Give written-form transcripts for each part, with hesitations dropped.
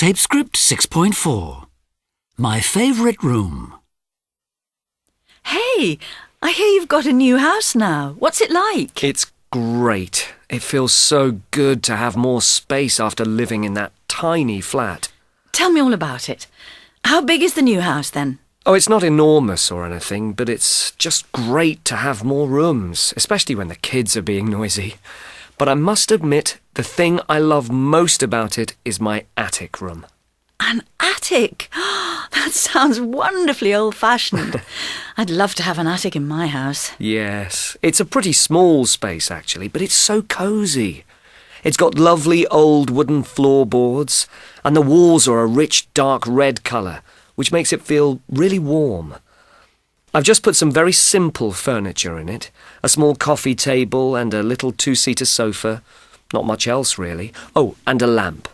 Tape script 6.4. My favourite room. Hey, I hear you've got a new house now. What's it like? It's great. It feels so good to have more space after living in that tiny flat. Tell me all about it. How big is the new house then? Oh, it's not enormous or anything, but it's just great to have more rooms, especially when the kids are being noisy. But I must admit, the thing I love most about it is my attic room. An attic? That sounds wonderfully old-fashioned. I'd love to have an attic in my house. Yes, it's a pretty small space actually, but it's so cosy. It's got lovely old wooden floorboards, and the walls are a rich dark red colour, which makes it feel really warm. I've just put some very simple furniture in it, a small coffee table and a little two-seater sofa, not much else really. Oh, and a lamp.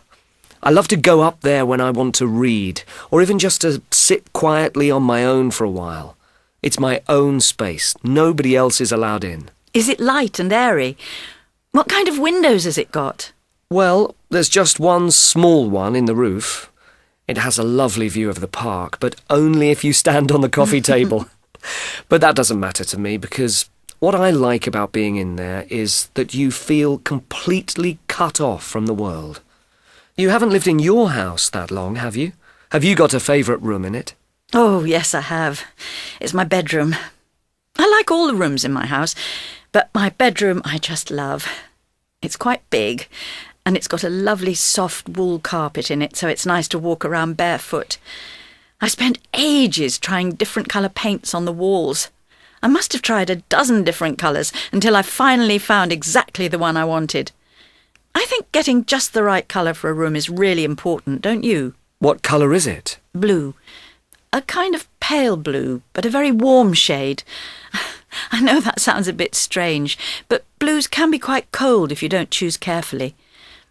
I love to go up there when I want to read, or even just to sit quietly on my own for a while. It's my own space. Nobody else is allowed in. Is it light and airy? What kind of windows has it got? Well, there's just one small one in the roof. It has a lovely view of the park, but only if you stand on the coffee table. But that doesn't matter to me, because what I like about being in there is that you feel completely cut off from the world. You haven't lived in your house that long, have you? Have you got a favourite room in it? Oh, yes, I have. It's my bedroom. I like all the rooms in my house, but my bedroom I just love. It's quite big, and it's got a lovely soft wool carpet in it, so it's nice to walk around barefoot. I spent ages trying different colour paints on the walls. I must have tried a dozen different colours until I finally found exactly the one I wanted. I think getting just the right colour for a room is really important, don't you? What colour is it? Blue. A kind of pale blue, but a very warm shade. I know that sounds a bit strange, but blues can be quite cold if you don't choose carefully.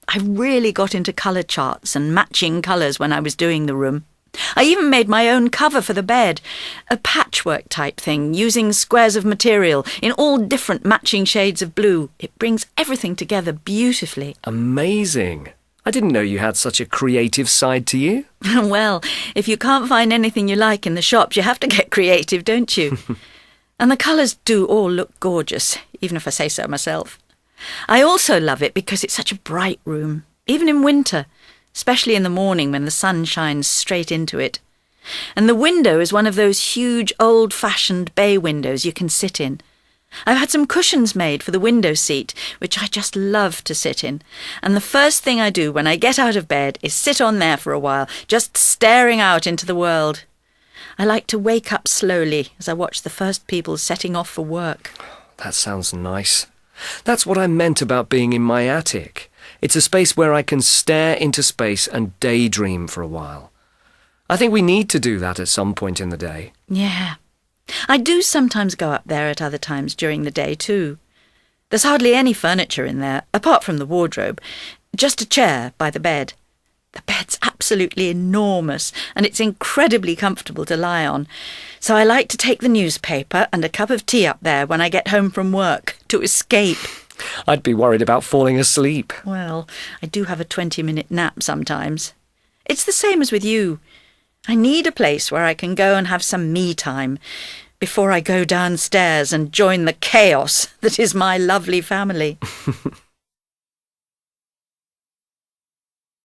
I really got into colour charts and matching colours when I was doing the room. I even made my own cover for the bed, a patchwork type thing, using squares of material in all different matching shades of blue. It brings everything together beautifully. Amazing. I didn't know you had such a creative side to you. Well, if you can't find anything you like in the shops, you have to get creative, don't you? And the colours do all look gorgeous, even if I say so myself. I also love it because it's such a bright room, even in winter, especially in the morning when the sun shines straight into it. And the window is one of those huge old-fashioned bay windows you can sit in. I've had some cushions made for the window seat, which I just love to sit in. And the first thing I do when I get out of bed is sit on there for a while, just staring out into the world. I like to wake up slowly as I watch the first people setting off for work. That sounds nice. That's what I meant about being in my attic. It's a space where I can stare into space and daydream for a while. I think we need to do that at some point in the day. Yeah. I do sometimes go up there at other times during the day too. There's hardly any furniture in there, apart from the wardrobe. Just a chair by the bed. The bed's absolutely enormous, and it's incredibly comfortable to lie on. So I like to take the newspaper and a cup of tea up there when I get home from work, to escape. I'd be worried about falling asleep. Well, I do have a 20-minute nap sometimes. It's the same as with you. I need a place where I can go and have some me time before I go downstairs and join the chaos that is my lovely family.